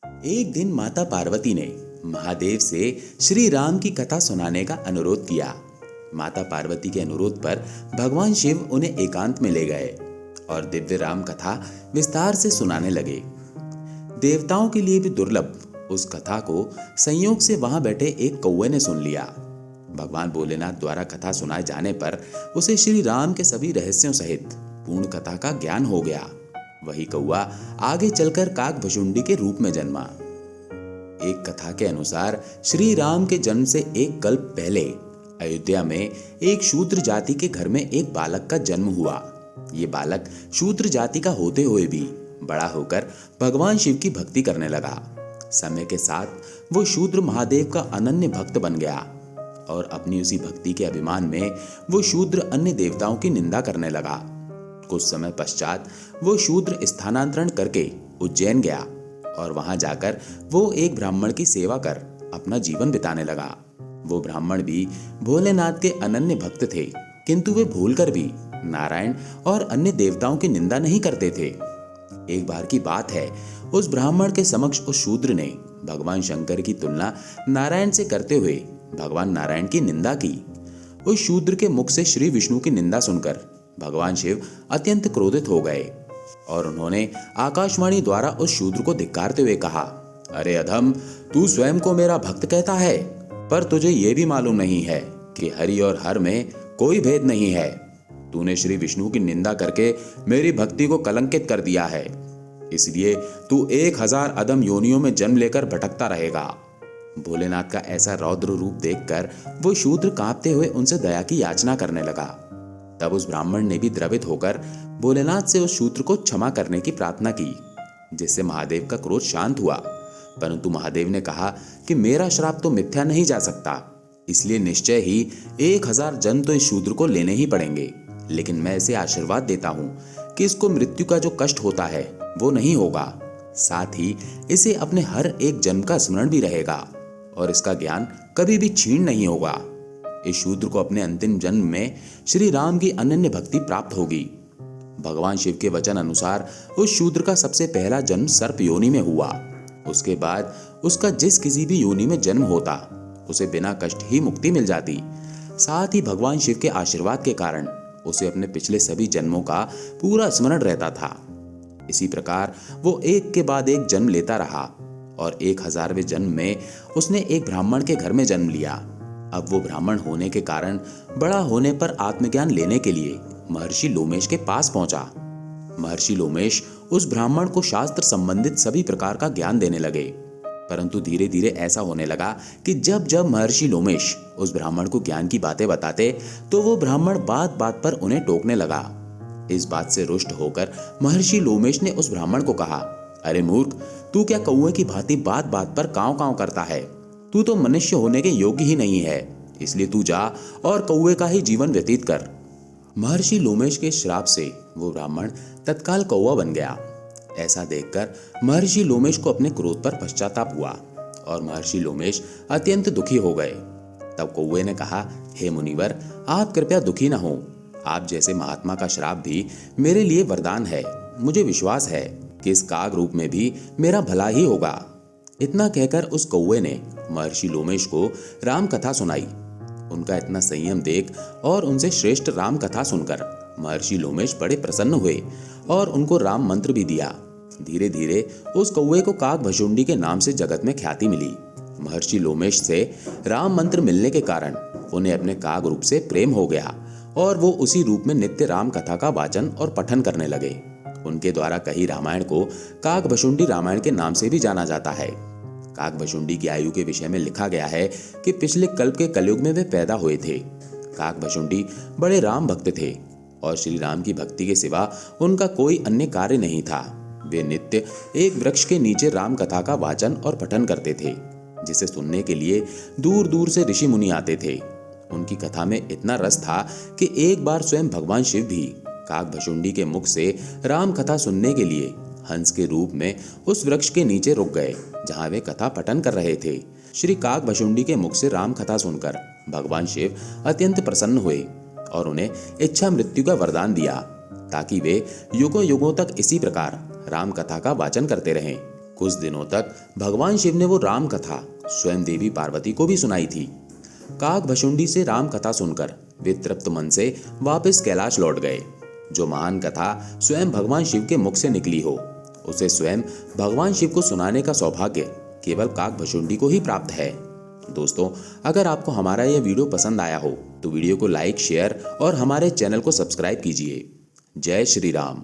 एक दिन माता पार्वती ने महादेव से श्री राम की कथा सुनाने का अनुरोध किया। माता पार्वती के अनुरोध पर भगवान शिव उन्हें एकांत में ले गए और दिव्य राम कथा विस्तार से सुनाने लगे। देवताओं के लिए भी दुर्लभ उस कथा को संयोग से वहां बैठे एक कौवे ने सुन लिया। भगवान भोलेनाथ द्वारा कथा सुनाए जाने पर उसे श्री राम के सभी रहस्यों सहित पूर्ण कथा का ज्ञान हो गया। वही कौवा आगे चलकर काकभशुंडी के रूप में जन्मा। एक कथा के अनुसार श्री राम के जन्म से एक कल्प पहले अयोध्या में एक शूद्र जाति के घर में एक बालक का जन्म हुआ। ये बालक शूद्र जाति का होते हुए भी बड़ा होकर भगवान शिव की भक्ति करने लगा। समय के साथ वो शूद्र महादेव का अनन्य भक्त बन गया और अपनी उसी भक्ति के अभिमान में वो शूद्र अन्य देवताओं की निंदा करने लगा। कुछ समय पश्चात वो शूद्र स्थानांतरण करके उज्जैन गया और वहां जाकर वो एक ब्राह्मण की सेवा कर अपना जीवन बिताने लगा। वो ब्राह्मण भी भोलेनाथ के अनन्य भक्त थे, किंतु वे भूलकर भी नारायण और अन्य देवताओं की निंदा नहीं करते थे। एक बार की बात है, उस ब्राह्मण के समक्ष उस शूद्र ने भगवान शंकर की तुलना नारायण से करते हुए भगवान नारायण की निंदा की। उस शूद्र के मुख से श्री विष्णु की निंदा सुनकर भगवान शिव अत्यंत क्रोधित हो गए और उन्होंने आकाशवाणी द्वारा उस शूद्र को धिक्कारते हुए कहा, अरे अधम, तू स्वयं को मेरा भक्त कहता है, पर तुझे यह भी मालूम नहीं है कि हरि और हर में कोई भेद नहीं है। तूने श्री विष्णु की निंदा करके मेरी भक्ति को कलंकित कर दिया है, इसलिए तू 1000 अधम योनियों में जन्म लेकर भटकता रहेगा। भोलेनाथ का ऐसा रौद्र रूप देखकर वो शूद्र कांपते हुए उनसे दया की याचना करने लगा। तब उस ब्राह्मण ने भी द्रवित होकर भोलेनाथ से उस शूद्र को क्षमा करने की प्रार्थना की, जिससे महादेव का क्रोध शांत हुआ। परंतु महादेव ने कहा कि मेरा श्राप तो मिथ्या नहीं जा सकता, इसलिए निश्चय ही 1000 जन्म तो इस शूद्र को लेने ही पड़ेंगे। लेकिन मैं इसे आशीर्वाद देता हूं कि इसको मृत्यु का जो कष्ट होता है वो नहीं होगा, साथ ही इसे अपने हर एक जन्म का स्मरण भी रहेगा और इसका ज्ञान कभी भी छीन नहीं होगा। इस शूद्र को अपने अंतिम जन्म में श्री राम की अनन्य भक्ति प्राप्त होगी। भगवान शिव के वचन अनुसार उस शूद्र का सबसे पहला जन्म सर्प योनि में हुआ। उसके बाद उसका जिस किसी भी योनि में जन्म होता उसे बिना कष्ट ही मुक्ति मिल जाती। साथ ही भगवान शिव के आशीर्वाद के कारण उसे अपने पिछले सभी जन्मों का पूरा स्मरण रहता था। इसी प्रकार वो एक के बाद एक जन्म लेता रहा और 1000वें जन्म में उसने एक ब्राह्मण के घर में जन्म लिया। अब वो ब्राह्मण होने के कारण बड़ा होने पर आत्मज्ञान लेने के लिए महर्षि लोमेश के पास पहुंचा। महर्षि लोमेश उस ब्राह्मण को शास्त्र संबंधित सभी प्रकार का ज्ञान देने लगे। परंतु धीरे धीरे ऐसा होने लगा कि जब जब महर्षि लोमेश उस ब्राह्मण को ज्ञान की बातें बताते तो वो ब्राह्मण बात बात पर उन्हें टोकने लगा। इस बात से रुष्ट होकर महर्षि लोमेश ने उस ब्राह्मण को कहा, अरे मूर्ख, तू क्या कौवे की भांति बात बात पर कांव कांव करता है? तू तो मनुष्य होने के योग्य ही नहीं है, इसलिए तू जा और कौवे का ही जीवन व्यतीत कर। महर्षि लोमेश के श्राप से वो ब्राह्मण तत्काल कौवा बन गया। ऐसा देखकर महर्षि लोमेश को अपने क्रोध पर पश्चाताप हुआ और महर्षि लोमेश अत्यंत दुखी हो गए। तब कौवे ने कहा, हे मुनिवर, आप कृपया दुखी न हो। आप जैसे महात्मा का श्राप भी मेरे लिए वरदान है। मुझे विश्वास है कि इस काग रूप में भी मेरा भला ही होगा। इतना कहकर उस कौवे ने महर्षि लोमेश को राम कथा सुनाई। उनका इतना संयम देख और उनसे श्रेष्ठ राम कथा सुनकर महर्षि लोमेश बड़े प्रसन्न हुए और उनको राम मंत्र भी दिया। धीरे धीरे उस कौवे को काकभशुंडी के नाम से जगत में ख्याति मिली। महर्षि लोमेश से राम मंत्र मिलने के कारण उन्हें अपने काग रूप से प्रेम हो गया और वो उसी रूप में नित्य राम कथा का वाचन और पठन करने लगे। उनके द्वारा कही रामायण को काकभशुंडी रामायण के नाम से भी जाना जाता है। काकभशुंडी की आयु के विषय में लिखा गया है कि पिछले कल्प के कलयुग में वे पैदा हुए थे। काकभशुंडी बड़े राम भक्त थे और श्री राम की भक्ति के सिवा उनका कोई अन्य कार्य नहीं था। वे नित्य एक वृक्ष के नीचे राम कथा का वाचन और पठन करते थे, जिसे सुनने के लिए दूर दूर से ऋषि मुनि आते थे। उनकी कथा में इतना रस था कि एक बार स्वयं भगवान शिव भी काकभशुंडी के मुख से राम कथा सुनने के लिए हंस के रूप में उस वृक्ष के नीचे रुक गए जहां वे कथा पठन कर रहे थे। श्री काकभशुंडी के मुख से राम कथा सुनकर भगवान शिव अत्यंत प्रसन्न हुए और उन्हें इच्छा मृत्यु का वरदान दिया ताकि वे युगों युगों तक इसी प्रकार राम कथा का वाचन करते रहें। कुछ दिनों तक भगवान शिव ने वो राम कथा स्वयं देवी पार्वती को भी सुनाई थी। काकभशुंडी से राम कथा सुनकर वे तृप्त मन से वापस कैलाश लौट गए। जो महान कथा स्वयं भगवान शिव के मुख से निकली हो, उसे स्वयं भगवान शिव को सुनाने का सौभाग्य केवल काकभशुंडी को ही प्राप्त है। दोस्तों, अगर आपको हमारा यह वीडियो पसंद आया हो तो वीडियो को लाइक, शेयर और हमारे चैनल को सब्सक्राइब कीजिए। जय श्री राम।